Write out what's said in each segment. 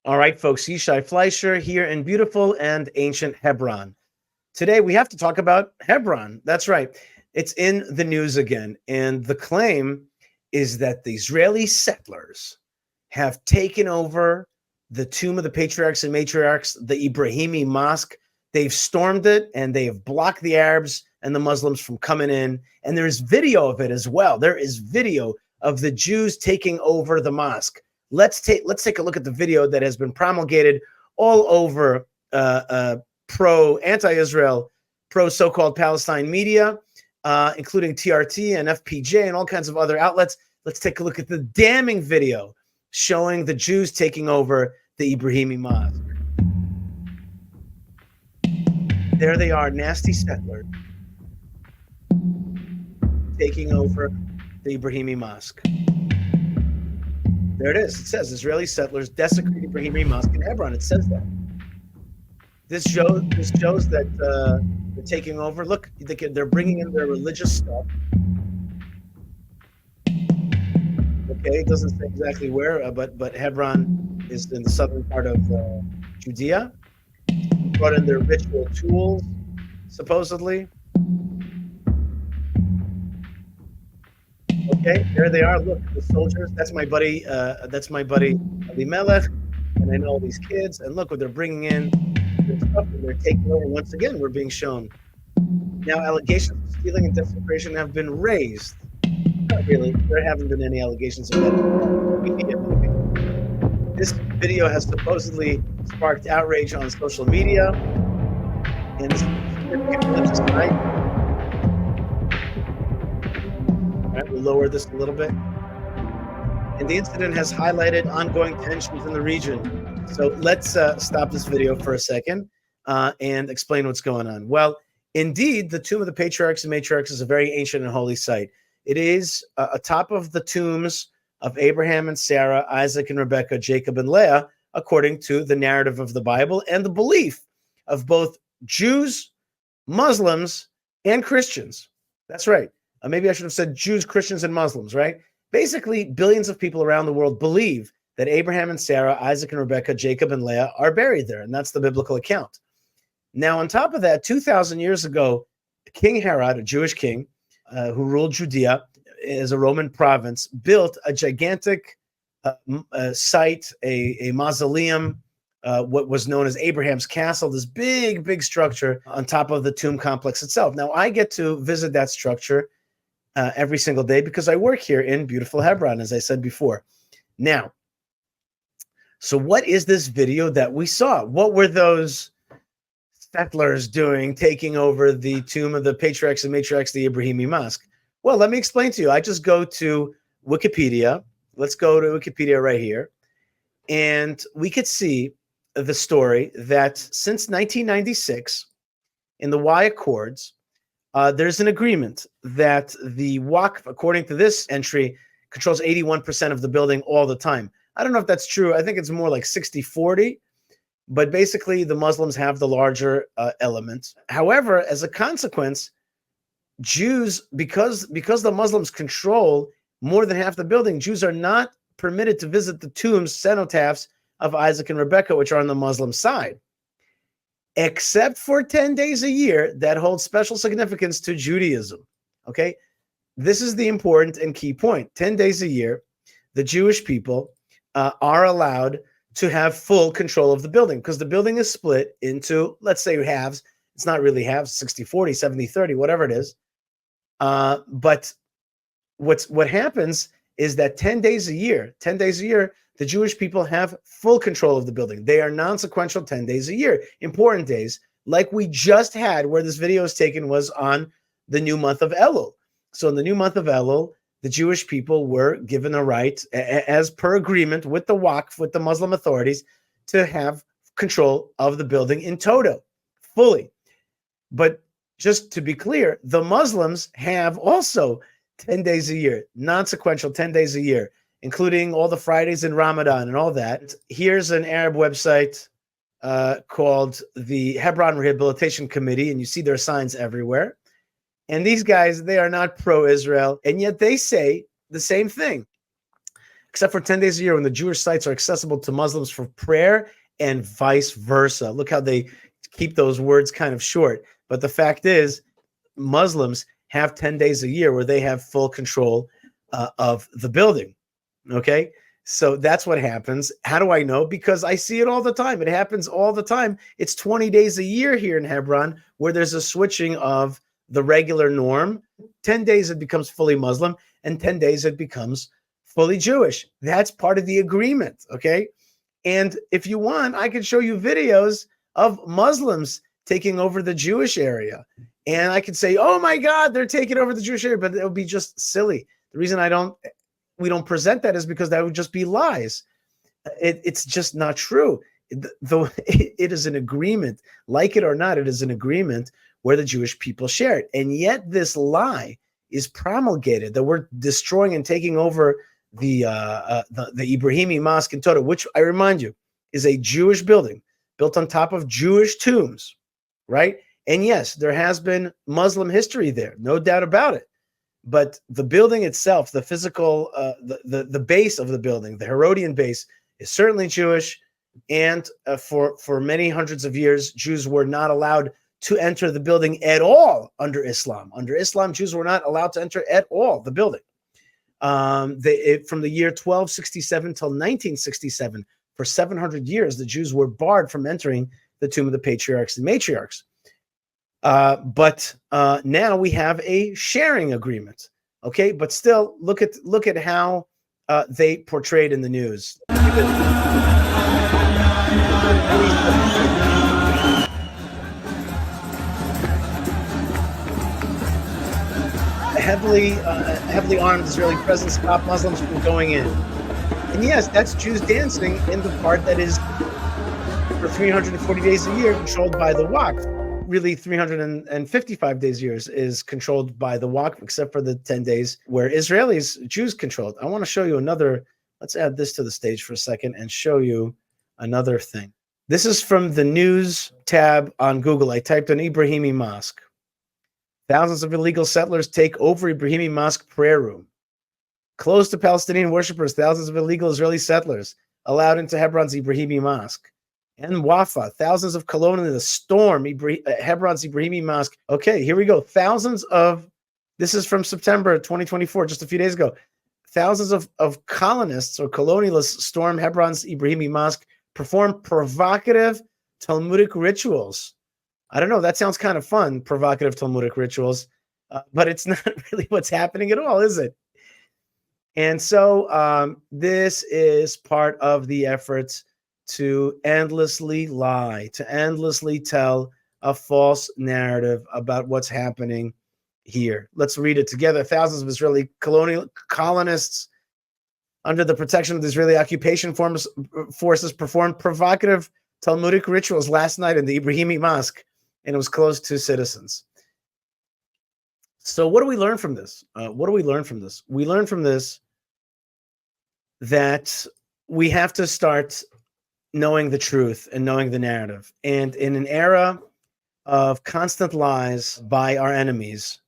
All right, folks, Yishai Fleischer here in beautiful and ancient Hebron. Today we have to talk about Hebron. That's right. It's in the news again. And the claim is that the Israeli settlers have taken over the tomb of the patriarchs and matriarchs, the Ibraimi Mosque. They've stormed it and they have blocked the Arabs and the Muslims from coming in. And there's video of it as well. There is video of the Jews taking over the mosque. Let's take a look at the video that has been promulgated all over anti-Israel, pro so-called Palestine media, including TRT and FPJ and all kinds of other outlets. Let's take a look at the damning video showing the Jews taking over the Ibraimi Mosque. There they are, nasty settlers taking over the Ibraimi Mosque. There it is. It says Israeli settlers desecrate Ibraimi Mosque in Hebron. It says that. This shows that they're taking over. Look, they're bringing in their religious stuff. Okay, it doesn't say exactly where, but Hebron is in the southern part of Judea. They brought in their ritual tools, supposedly. Okay, there they are. Look, the soldiers. That's my buddy. Elimelech, and I know all these kids. And look what they're bringing in. Their stuff, and they're taking over once again. We're being shown. Now, allegations of stealing and desecration have been raised. Not really. There haven't been any allegations of that. This video has supposedly sparked outrage on social media, and this religious night. All right, we'll lower this a little bit. And the incident has highlighted ongoing tensions in the region. So let's stop this video for a second and explain what's going on. Well, indeed, the tomb of the patriarchs and matriarchs is a very ancient and holy site. It is atop of the tombs of Abraham and Sarah, Isaac and Rebekah, Jacob and Leah, according to the narrative of the Bible and the belief of both Jews, Muslims, and Christians. That's right. Maybe I should have said Jews, Christians, and Muslims, right? Basically, billions of people around the world believe that Abraham and Sarah, Isaac and Rebekah, Jacob and Leah are buried there, and that's the biblical account. Now, on top of that, 2,000 years ago, King Herod, a Jewish king who ruled Judea as a Roman province, built a gigantic site, a mausoleum, what was known as Abraham's Castle, this big, big structure on top of the tomb complex itself. Now, I get to visit that structure every single day because I work here in beautiful Hebron, as I said before. Now, so what is this video that we saw? What were those settlers doing, taking over the tomb of the patriarchs and matriarchs, the Ibraimi Mosque? Well, let me explain to you. I just go to Wikipedia. Let's go to Wikipedia right here. And we could see the story that since 1996, in the Oslo Accords, there's an agreement that the Waqf, according to this entry, controls 81% of the building all the time. I don't know if that's true. I think it's more like 60-40, but basically the Muslims have the larger element. However, as a consequence, Jews, because the Muslims control more than half the building, Jews are not permitted to visit the tombs, cenotaphs of Isaac and Rebekah, which are on the Muslim side, except for 10 days a year that hold special significance to Judaism. Okay, this is the important and key point. 10 days a year, the Jewish people are allowed to have full control of the building because the building is split into, let's say, halves. It's not really halves, 60-40, 70-30, whatever it is. But what happens is that 10 days a year, the Jewish people have full control of the building. They are non-sequential 10 days a year, important days, like we just had where this video is taken was on the new month of Elul. So in the new month of Elul, the Jewish people were given a right, as per agreement with the Waqf, with the Muslim authorities, to have control of the building in toto, fully. But just to be clear, the Muslims have also 10 days a year, non-sequential 10 days a year, including all the Fridays in Ramadan and all that. Here's an Arab website called the Hebron Rehabilitation Committee, and you see their signs everywhere. And these guys, they are not pro-Israel, and yet they say the same thing. except for 10 days a year when the Jewish sites are accessible to Muslims for prayer and vice versa. Look how they keep those words kind of short. But the fact is, Muslims have 10 days a year where they have full control of the building. Okay. So that's what happens. How do I know? Because I see it all the time. It happens all the time. It's 20 days a year here in Hebron where there's a switching of the regular norm. 10 days it becomes fully Muslim, and 10 days it becomes fully Jewish. That's part of the agreement. Okay. And if you want, I can show you videos of Muslims taking over the Jewish area. And I can say, oh my God, they're taking over the Jewish area, but it would be just silly. The reason we don't present that is because that would just be lies. It's just not true. It is an agreement, like it or not, it is an agreement where the Jewish people share it. And yet this lie is promulgated that we're destroying and taking over the Ibraimi Mosque in Toto, which I remind you is a Jewish building built on top of Jewish tombs, right? And yes, there has been Muslim history there, no doubt about it. But the building itself, the physical, the base of the building, the Herodian base, is certainly Jewish. And for many hundreds of years, Jews were not allowed to enter the building at all under Islam. Under Islam, Jews were not allowed to enter at all the building. From the year 1267 till 1967, for 700 years, the Jews were barred from entering the tomb of the Patriarchs and Matriarchs. But now we have a sharing agreement. Okay, but still, look at how they portrayed in the news. Heavily armed Israeli presence stop Muslims from going in. And yes, that's Jews dancing in the part that is for 340 days a year controlled by the Waqf. Really, 355 days a year is controlled by the Waqf, except for the 10 days where Israelis, Jews controlled. I want to show you another. Let's add this to the stage for a second and show you another thing. This is from the news tab on Google. I typed in Ibraimi Mosque. Thousands of illegal settlers take over Ibraimi Mosque prayer room. Close to Palestinian worshippers, thousands of illegal Israeli settlers allowed into Hebron's Ibraimi Mosque. And Wafa, thousands of colonialists storm Hebron's Ibraimi Mosque. Okay, here we go. This is from September 2024, just a few days ago. Thousands of colonists or colonialists storm Hebron's Ibraimi Mosque, perform provocative Talmudic rituals. I don't know, that sounds kind of fun, provocative Talmudic rituals, but it's not really what's happening at all, is it? And so this is part of the efforts to endlessly lie, to endlessly tell a false narrative about what's happening here. Let's read it together. Thousands of Israeli colonists under the protection of the Israeli occupation forces performed provocative Talmudic rituals last night in the Ibraimi Mosque, and it was closed to citizens. So what do we learn from this? What do we learn from this? We learn from this that we have to start knowing the truth and knowing the narrative. And in an era of constant lies by our enemies,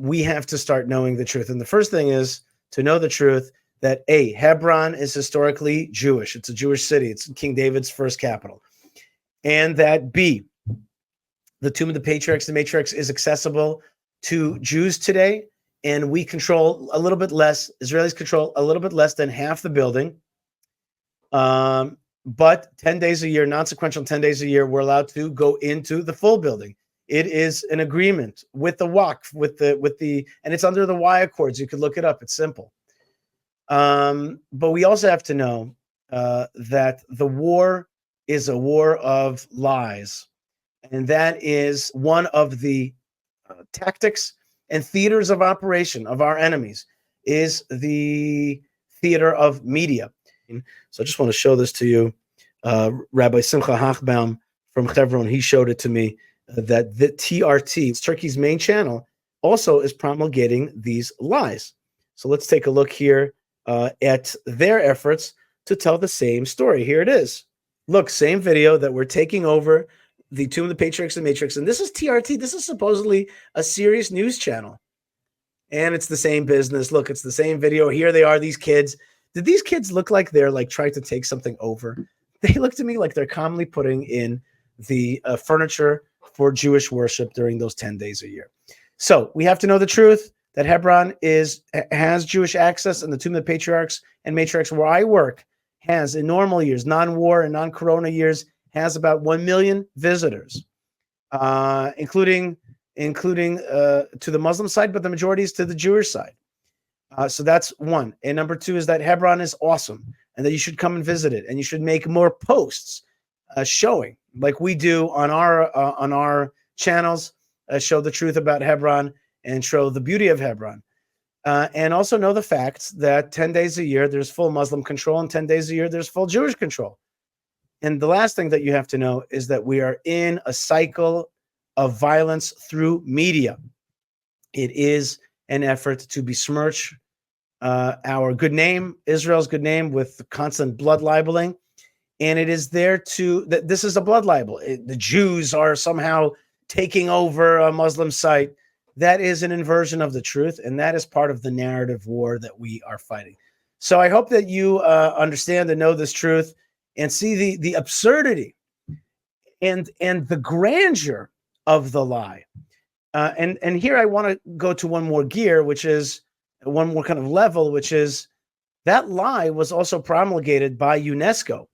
we have to start knowing the truth. And the first thing is to know the truth that A, Hebron is historically Jewish. It's a Jewish city. It's King David's first capital. And that B, the tomb of the Patriarchs and Matriarchs is accessible to Jews today. And we control a little bit less, Israelis control a little bit less than half the building. But 10 days a year, non-sequential 10 days a year, we're allowed to go into the full building. It is an agreement with the Waqf, and it's under the Yishai Accords. You could look it up. It's simple. But we also have to know that the war is a war of lies. And that is one of the tactics and theaters of operation of our enemies, is the theater of media. So I just want to show this to you. Rabbi Simcha Hachbaum from Hebron, he showed it to me, that the TRT, Turkey's main channel, also is promulgating these lies. So let's take a look here at their efforts to tell the same story. Here it is. Look, same video that we're taking over the Tomb of the Patriarchs and Matriarchs. And this is TRT. This is supposedly a serious news channel. And it's the same business. Look, it's the same video. Here they are, these kids. Did these kids look like they're like trying to take something over? They look to me like they're calmly putting in the furniture for Jewish worship during those 10 days a year. So we have to know the truth that Hebron has Jewish access, and the Tomb of the Patriarchs and Matriarchs, where I work, has in normal years, non-war and non-corona years, has about 1 million visitors, including to the Muslim side, but the majority is to the Jewish side. So that's one. And number two is that Hebron is awesome, and that you should come and visit it, and you should make more posts showing, like we do on our channels, show the truth about Hebron and show the beauty of Hebron. And also know the facts that 10 days a year there's full Muslim control, and 10 days a year there's full Jewish control. And the last thing that you have to know is that we are in a cycle of violence through media. It is an effort to besmirch our good name, Israel's good name, with constant blood libeling. And it is there to, that this is a blood libel. The Jews are somehow taking over a Muslim site. That is an inversion of the truth, and that is part of the narrative war that we are fighting. So I hope that you understand and know this truth and see the absurdity and the grandeur of the lie. And here I want to go to one more gear, which is one more kind of level, which is that lie was also promulgated by UNESCO.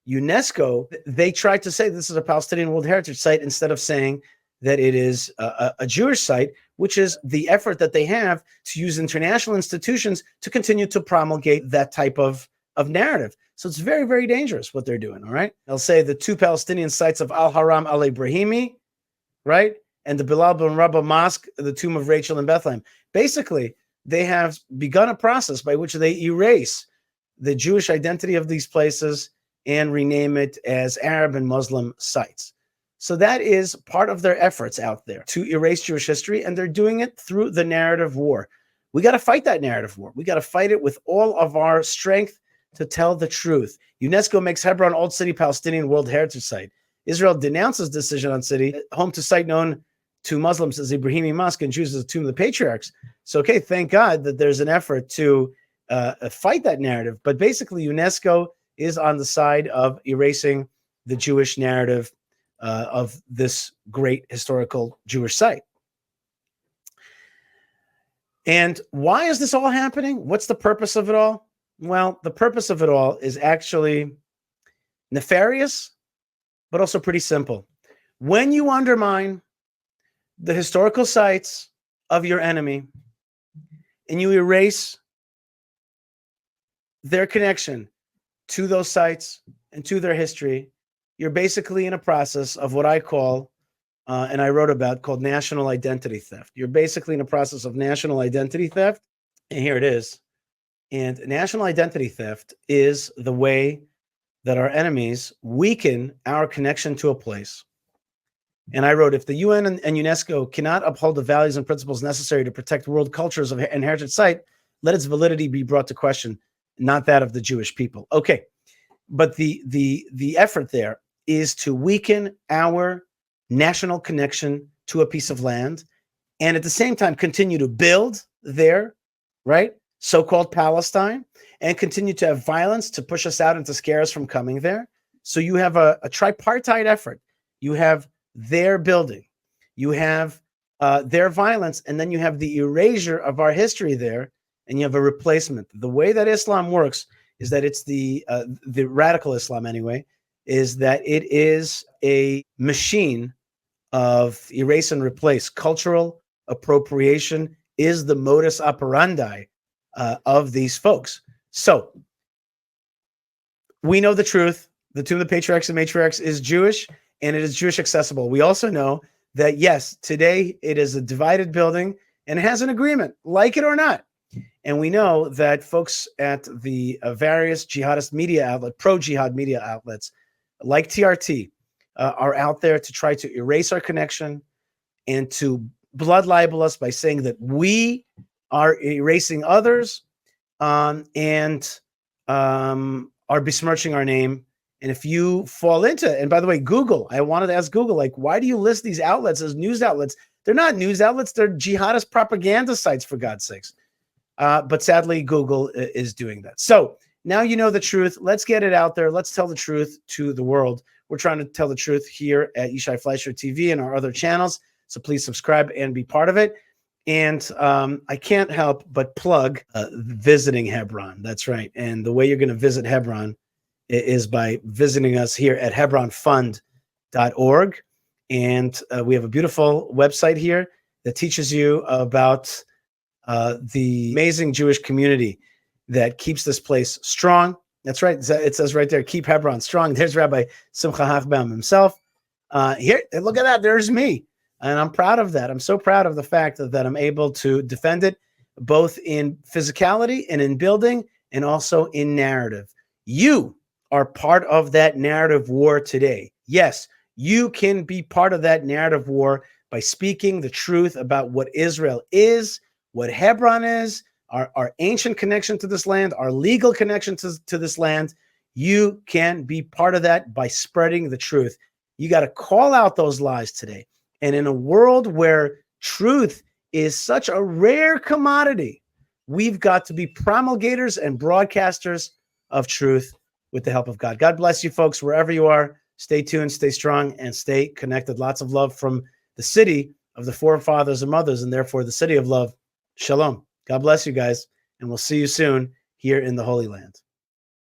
UNESCO, they tried to say this is a Palestinian World Heritage Site instead of saying that it is a Jewish site, which is the effort that they have to use international institutions to continue to promulgate that type of narrative. So it's very, very dangerous what they're doing, all right? They'll say the two Palestinian sites of Al-Haram al-Ibrahimi, right? And the Bilal bin Rabah Mosque, the tomb of Rachel in Bethlehem. Basically, they have begun a process by which they erase the Jewish identity of these places and rename it as Arab and Muslim sites. So that is part of their efforts out there to erase Jewish history, and they're doing it through the narrative war. We got to fight that narrative war. We got to fight it with all of our strength to tell the truth. UNESCO makes Hebron Old City Palestinian World Heritage Site. Israel denounces decision on city, home to site known to Muslims as Ibraimi Mosque and Jews as the Tomb of the Patriarchs. So, okay, thank God that there's an effort to fight that narrative. But basically, UNESCO is on the side of erasing the Jewish narrative of this great historical Jewish site. And why is this all happening? What's the purpose of it all? Well, the purpose of it all is actually nefarious, but also pretty simple. When you undermine the historical sites of your enemy and you erase their connection to those sites and to their history, you're basically in a process of what I call, and I wrote about, called national identity theft. You're basically in a process of national identity theft, and here it is. And national identity theft is the way that our enemies weaken our connection to a place. And I wrote, if the UN and UNESCO cannot uphold the values and principles necessary to protect world cultures and heritage site, let its validity be brought to question, not that of the Jewish people. Okay, but the effort there is to weaken our national connection to a piece of land, and at the same time continue to build there, right, so-called Palestine, and continue to have violence to push us out and to scare us from coming there. So you have a tripartite effort. You have their building, you have their violence, and then you have the erasure of our history there, and you have a replacement. The way that Islam works is that it's the radical Islam anyway, is that it is a machine of erase and replace. Cultural appropriation is the modus operandi of these folks. So we know the truth. The Tomb of the Patriarchs and Matriarchs is Jewish, and it is Jewish accessible. We also know that, yes, today it is a divided building and it has an agreement, like it or not. And we know that folks at the various jihadist media outlet, pro-jihad media outlets, like TRT, are out there to try to erase our connection and to blood libel us by saying that we are erasing others and are besmirching our name. And if you fall into it, and by the way, Google, I wanted to ask Google, like, why do you list these outlets as news outlets? They're not news outlets. They're jihadist propaganda sites, for God's sakes. but sadly, Google is doing that. So now you know the truth. Let's get it out there. Let's tell the truth to the world. We're trying to tell the truth here at Yishai Fleischer TV and our other channels. So please subscribe and be part of it. And I can't help but plug visiting Hebron. That's right. And the way you're going to visit Hebron is by visiting us here at hebronfund.org. And we have a beautiful website here that teaches you about the amazing Jewish community that keeps this place strong. That's right. It says right there, keep Hebron strong. There's Rabbi Simcha Hachbaum himself. Here, look at that. There's me. And I'm proud of that. I'm so proud of the fact that I'm able to defend it, both in physicality and in building, and also in narrative. You are part of that narrative war today. Yes, you can be part of that narrative war by speaking the truth about what Israel is, what Hebron is, our ancient connection to this land, our legal connection to this land. You can be part of that by spreading the truth. You got to call out those lies today. And in a world where truth is such a rare commodity, we've got to be promulgators and broadcasters of truth with the help of God. God bless you, folks, wherever you are. Stay tuned, stay strong, and stay connected. Lots of love from the city of the forefathers and mothers, and therefore the city of love. Shalom. God bless you guys, and we'll see you soon here in the Holy Land.